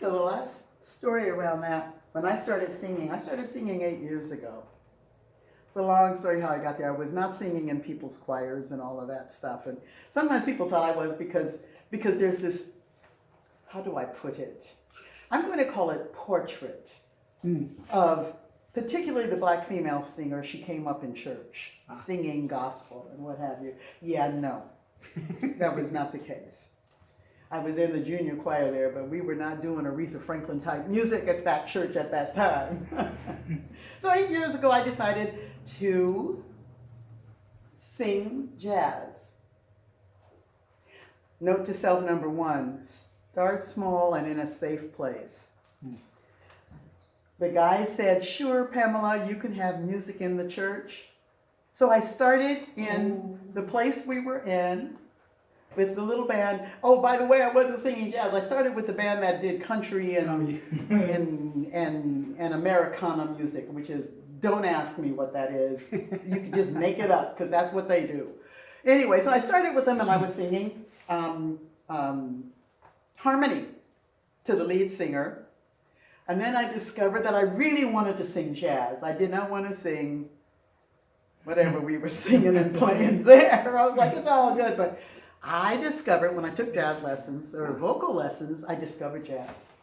So the last story around that, when I started singing 8 years ago. It's a long story how I got there. I was not singing in people's choirs and all of that stuff. And sometimes people thought I was because there's this, how do I put it? I'm going to call it portrait of particularly the black female singer. She came up in church singing gospel and what have you. Yeah, no, that was not the case. I was in the junior choir there, but we were not doing Aretha Franklin type music at that church at that time. So 8 years ago, I decided to sing jazz. Note to self number 1, start small and in a safe place. The guy said, sure, Pamela, you can have music in the church. So I started in the place we were in with the little band. Oh, by the way, I wasn't singing jazz. I started with the band that did country and Americana music, which is, don't ask me what that is. You can just make it up because that's what they do. Anyway, so I started with them and I was singing harmony to the lead singer. And then I discovered that I really wanted to sing jazz. I did not want to sing whatever we were singing and playing there. I was like, it's all good. But I discovered when I took jazz lessons or vocal lessons, I discovered jazz.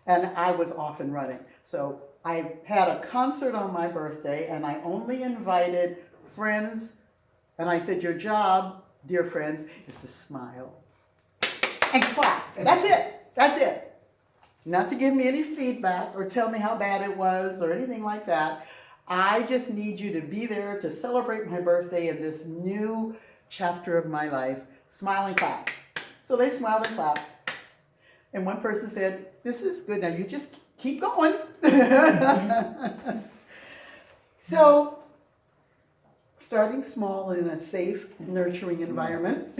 And I was off and running. So I had a concert on my birthday and I only invited friends. And I said, your job, dear friends, is to smile and clap. That's it. That's it. Not to give me any feedback or tell me how bad it was or anything like that. I just need you to be there to celebrate my birthday in this new chapter of my life. Smile and clap. So they smiled and clapped. And one person said, this is good. Now you just keep going. So, starting small in a safe, nurturing environment.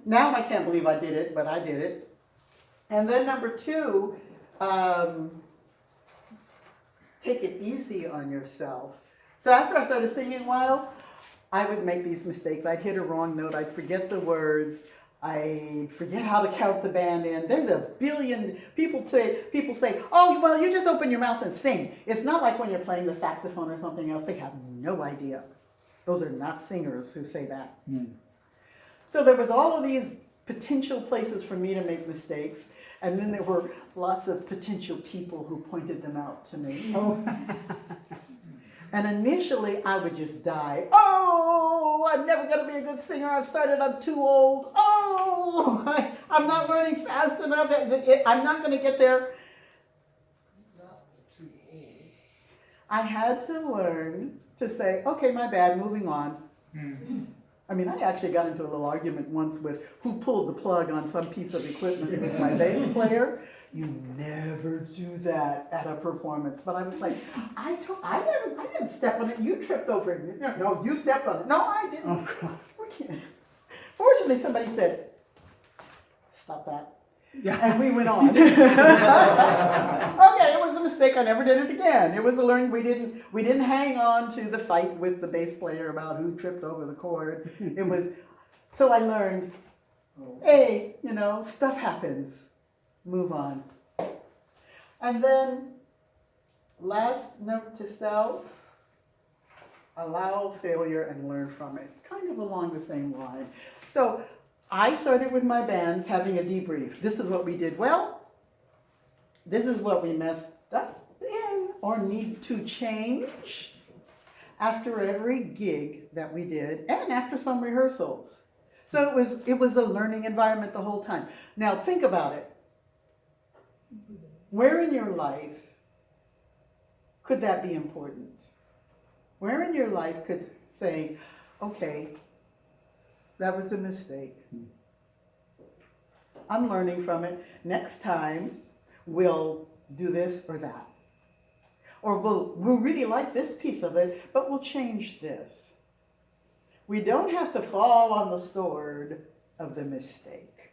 Now I can't believe I did it, but I did it. And then number 2, take it easy on yourself. So after I started singing a while, I would make these mistakes. I'd hit a wrong note. I'd forget the words. I forget how to count the band in. There's a billion people say, oh, well, you just open your mouth and sing. It's not like when you're playing the saxophone or something else. They have no idea. Those are not singers who say that. So there was all of these potential places for me to make mistakes. And then there were lots of potential people who pointed them out to me. And initially, I would just die. Oh, I'm never going to be a good singer. I'm too old. Oh, I'm not learning fast enough. I'm not going to get there. I had to learn to say, okay, my bad, moving on. I mean, I actually got into a little argument once with who pulled the plug on some piece of equipment with my bass player. You never do that at a performance. But I was like, I didn't step on it. You tripped over it. No, you stepped on it. No, I didn't. Oh, God. Fortunately, somebody said, stop that. Yeah. And we went on. Okay, it was a mistake. I never did it again. It was a learning. We didn't hang on to the fight with the bass player about who tripped over the chord. It was, so I learned, hey, stuff happens. Move on. And then, last note to self, allow failure and learn from it. Kind of along the same line. So I started with my bands having a debrief. This is what we did well. This is what we messed up in or need to change after every gig that we did and after some rehearsals. So it was a learning environment the whole time. Now think about it. Where in your life could that be important? Where in your life could say, okay, that was a mistake. I'm learning from it. Next time, we'll do this or that. Or we'll really like this piece of it, but we'll change this. We don't have to fall on the sword of the mistake.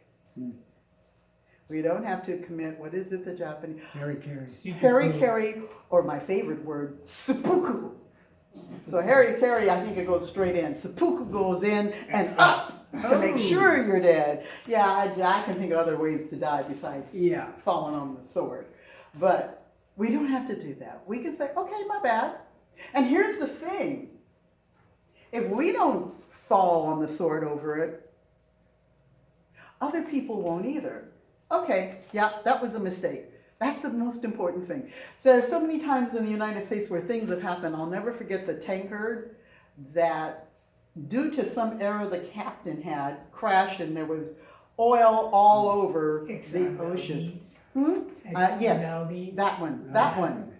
We don't have to commit, what is it, the Japanese? Harikari, or my favorite word, seppuku. So harikari, I think it goes straight in. Seppuku goes in and up to make sure you're dead. Yeah, I can think of other ways to die besides falling on the sword. But we don't have to do that. We can say, okay, my bad. And here's the thing. If we don't fall on the sword over it, other people won't either. Okay, yeah, that was a mistake. That's the most important thing. So there are so many times in the United States where things have happened. I'll never forget the tankard that, due to some error the captain had, crashed and there was oil all over the ocean. Yes, that one.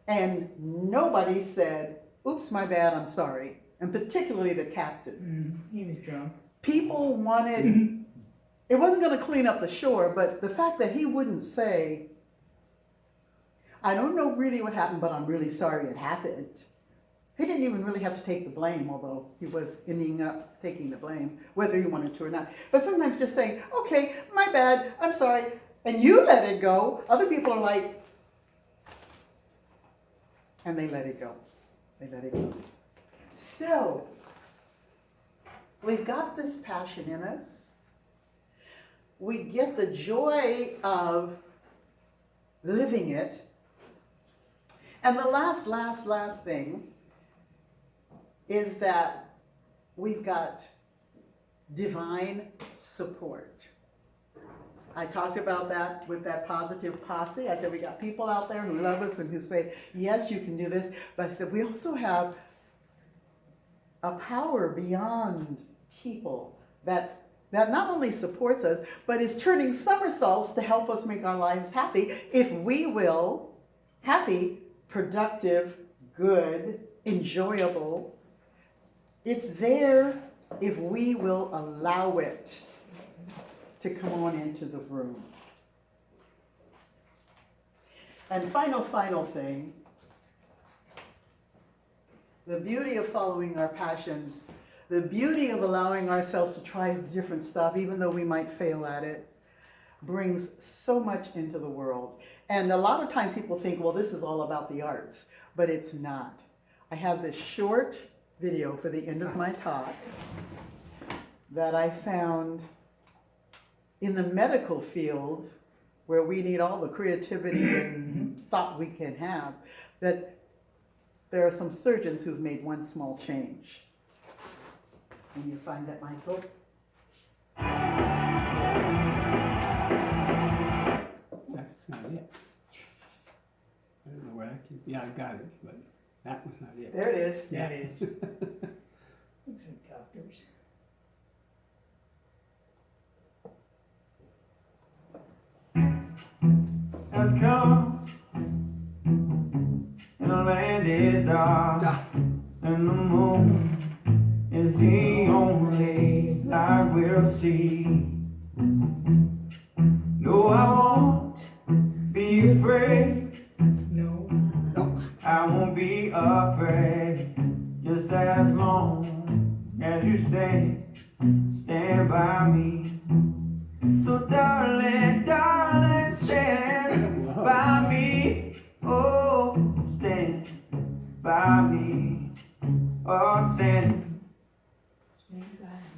And nobody said, oops, my bad, I'm sorry. And particularly the captain. He was drunk. People wanted... It wasn't going to clean up the shore, but the fact that he wouldn't say, I don't know really what happened, but I'm really sorry it happened. He didn't even really have to take the blame, although he was ending up taking the blame, whether he wanted to or not. But sometimes just saying, okay, my bad, I'm sorry, and you let it go. Other people are like, and they let it go. They let it go. So, we've got this passion in us. We get the joy of living it. And the last thing is that we've got divine support. I talked about that with that positive posse. I said we got people out there who love us and who say, yes, you can do this. But I said we also have a power beyond people that not only supports us, but is turning somersaults to help us make our lives happy, if we will, happy, productive, good, enjoyable. It's there if we will allow it to come on into the room. And final thing, the beauty of following our passions, the beauty of allowing ourselves to try different stuff, even though we might fail at it, brings so much into the world. And a lot of times people think, well, this is all about the arts, but it's not. I have this short video for the end of my talk that I found in the medical field, where we need all the creativity and thought we can have, that there are some surgeons who've made one small change. Can you find that, Michael? That's not it. I don't know where I keep, yeah, I got it, but that was not it. There it is. Yeah. That is. Looks like doctors. has come, and the land is dark, and the moon is the only light we'll see. No, I won't be afraid. No. I won't be afraid, just as long as you stand by me. So darling, darling, stand by me. Oh, stand by me. Oh, stand.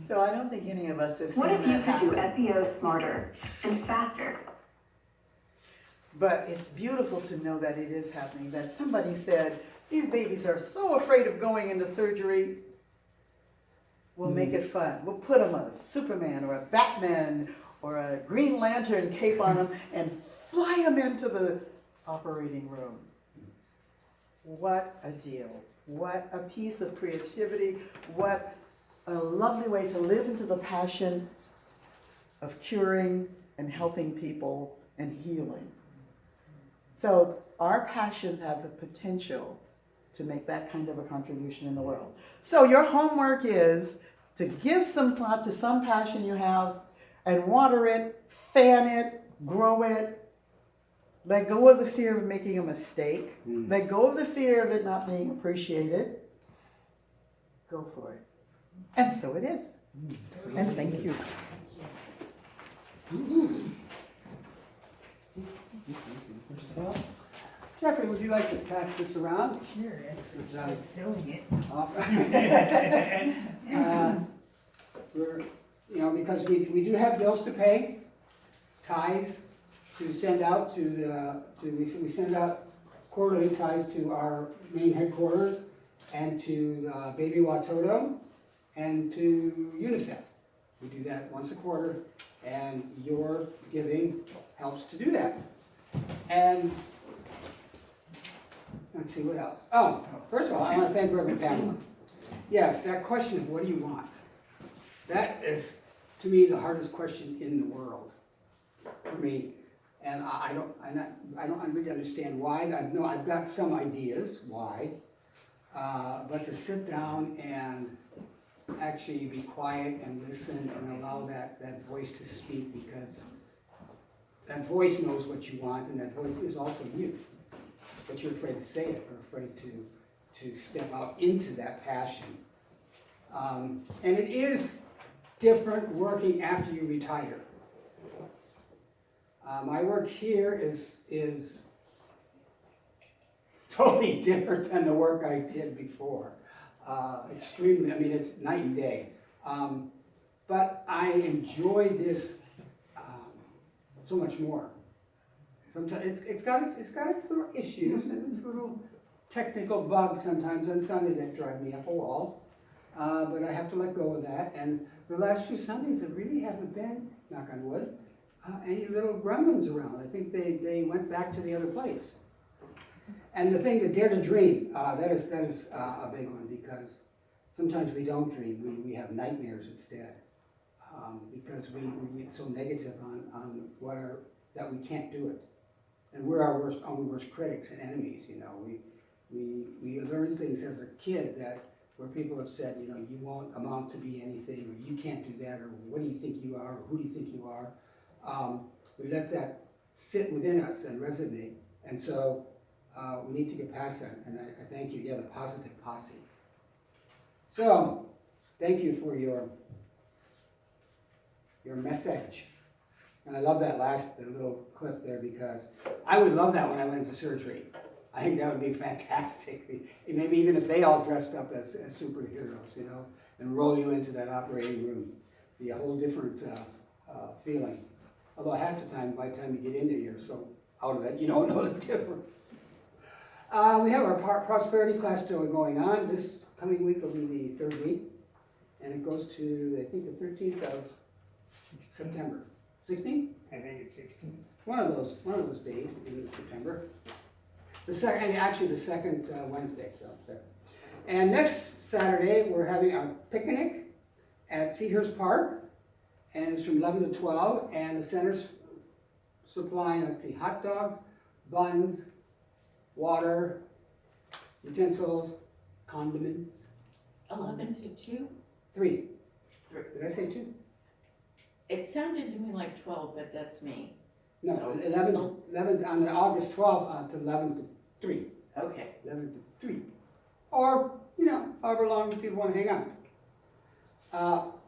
So I don't think any of us have seen What if you that could do happen. SEO smarter and faster? But it's beautiful to know that it is happening, that somebody said, these babies are so afraid of going into surgery, we'll make it fun. We'll put them a Superman or a Batman or a Green Lantern cape on them and fly them into the operating room. What a deal. What a piece of creativity. What a lovely way to live into the passion of curing and helping people and healing. So our passions have the potential to make that kind of a contribution in the world. So your homework is to give some thought to some passion you have and water it, fan it, grow it. Let go of the fear of making a mistake. Let go of the fear of it not being appreciated. Go for it. And so it is. And thank you. Jeffrey, would you like to pass this around? Sure, that's like filling it. We're, because we do have bills to pay, tithes to send out we send out quarterly tithes to our main headquarters and to Baby Watoto and to UNICEF. We do that once a quarter, and your giving helps to do that. And let's see what else. Oh, first of all, I want to thank Reverend Pamela. Yes, that question of what do you want? That is, to me, the hardest question in the world for me. And I don't really understand why. I've got some ideas why, but to sit down and actually be quiet and listen and allow that voice to speak, because that voice knows what you want, and that voice is also you. But you're afraid to say it, or afraid to step out into that passion. And it is different working after you retire. My work here is totally different than the work I did before. Extremely, it's night and day. But I enjoy this so much more. Sometimes it's got its little issues and its little technical bugs sometimes on Sunday that drive me up a wall. But I have to let go of that. And the last few Sundays there really haven't been, knock on wood, any little gremlins around. I think they went back to the other place. And the thing to dare to dream, that is a big one, because sometimes we don't dream, we have nightmares instead. Because we get so negative on that we can't do it. And we're our own worst critics and enemies, We learn things as a kid where people have said, you won't amount to be anything, or you can't do that, or what do you think you are, or who do you think you are? We let that sit within us and resonate. And so we need to get past that. And I thank you, the positive posse. So, thank you for your message. And I love that the little clip there, because I would love that when I went into surgery. I think that would be fantastic. Maybe even if they all dressed up as superheroes, you know, and roll you into that operating room. Be a whole different feeling. Although half the time, by the time you get in there, you're so out of it, you don't know the difference. We have our prosperity class still going on. This coming week will be the third week. And it goes to, I think, the 13th of September. 16th? I think it's 16. One of those days in September. The second Wednesday. So there. And next Saturday we're having a picnic at Seahurst Park, and it's from 11 to 12. And the center's supplying, let's see, hot dogs, buns, water, utensils, condiments. 11 to 2? 3. Did I say 2? It sounded to me like 12, but that's me. No, So- 11 on August 12th to 11 to 3. Okay. 11 to 3. Or, you know, however long people want to hang out.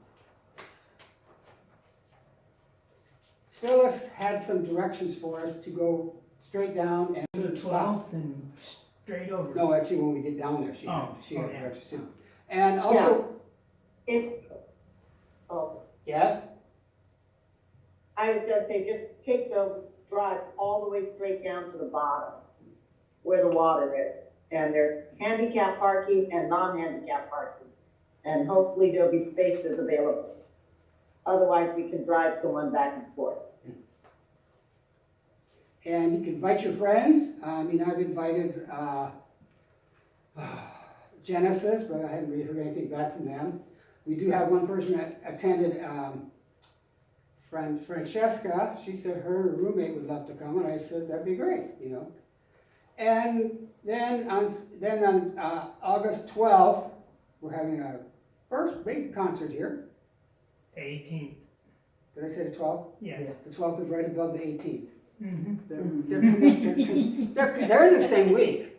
Phyllis had some directions for us to go straight down and To the 12th and straight over. No, actually, when we get down there, she Oh, had okay. directions too. And also, yes, I was gonna say, just take the drive all the way straight down to the bottom, where the water is. And there's handicap parking and non-handicap parking. And hopefully there'll be spaces available. Otherwise, we can drive someone back and forth. and you can invite your friends. I mean, I've invited Genesis, but I haven't really heard anything back from them. We do have one person that attended, Francesca. She said her roommate would love to come, and I said that'd be great, you know. And then on August 12th, we're having our first big concert here. 18th. Did I say the 12th? Yes. The 12th is right above the 18th. Mm-hmm. They're in the same week.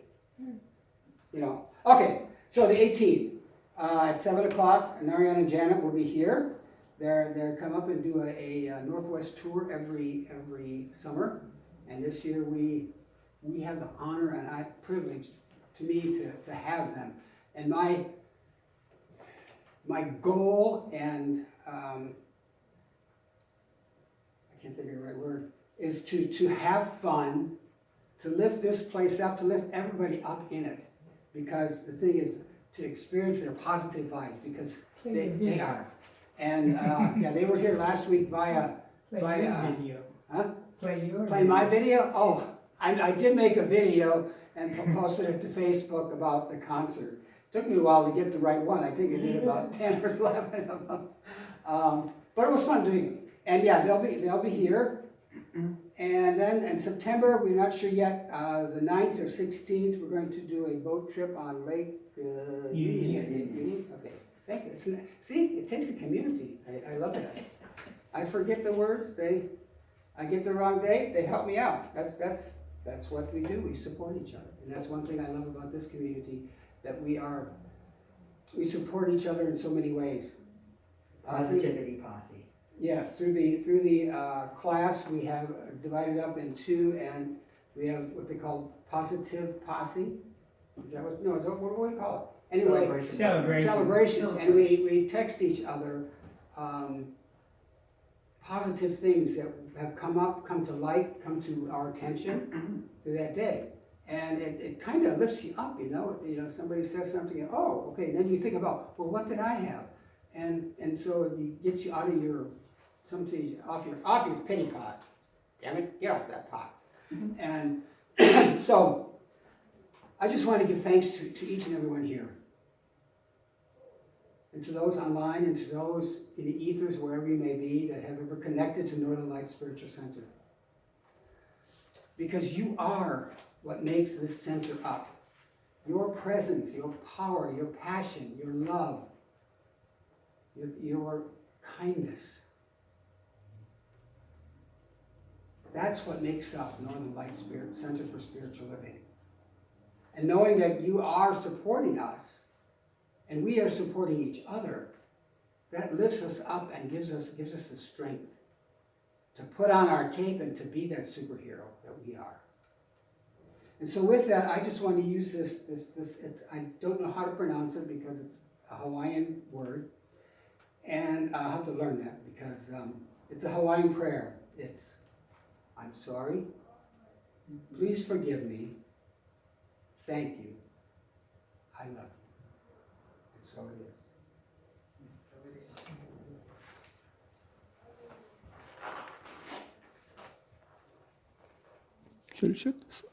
You know. Okay, so the 18th at 7 o'clock, Narayan and Janet will be here. They're come up and do a Northwest tour every summer, and this year we have the honor and privilege to me to have them. And my goal and I can't think of the right word, is to have fun, to lift this place up, to lift everybody up in it. Because the thing is to experience their positive vibes, because they are. And yeah, they were here last week Play your video. huh? Play my video? Oh, I did make a video and posted it to Facebook about the concert. Took me a while to get the right one. I think I did about 10 or 11 of them. But it was fun doing it. And yeah, they'll be here. And then in September, we're not sure yet, the 9th or 16th, we're going to do a boat trip on Lake Union. Okay, thank you. See, it takes a community. I love that. I forget the words. I get the wrong date. They help me out. That's what we do. We support each other, and that's one thing I love about this community, that we support each other in so many ways. Positivity posse. Yes, through the class, we have divided up in 2, and we have what they call positive posse. Is that what? No, what do we call it? Anyway, celebration, and we text each other positive things that have come to light, come to our attention through that day, and it kind of lifts you up, you know. Somebody says something, oh, okay, then you think about, well, what did I have? And so it gets you out of off your pity pot. Damn it, get off that pot. And so I just want to give thanks to each and everyone here. And to those online and to those in the ethers, wherever you may be, that have ever connected to Northern Light Spiritual Center. Because you are what makes this center up. Your presence, your power, your passion, your love, your kindness. That's what makes up Northern Light Spirit Center for Spiritual Living. And knowing that you are supporting us, and we are supporting each other, that lifts us up and gives us the strength to put on our cape and to be that superhero that we are. And so with that, I just want to use this, it's, I don't know how to pronounce it because it's a Hawaiian word. And I'll have to learn that because it's a Hawaiian prayer. It's, I'm sorry, please forgive me, thank you, I love you. And so it is. Should I shut this?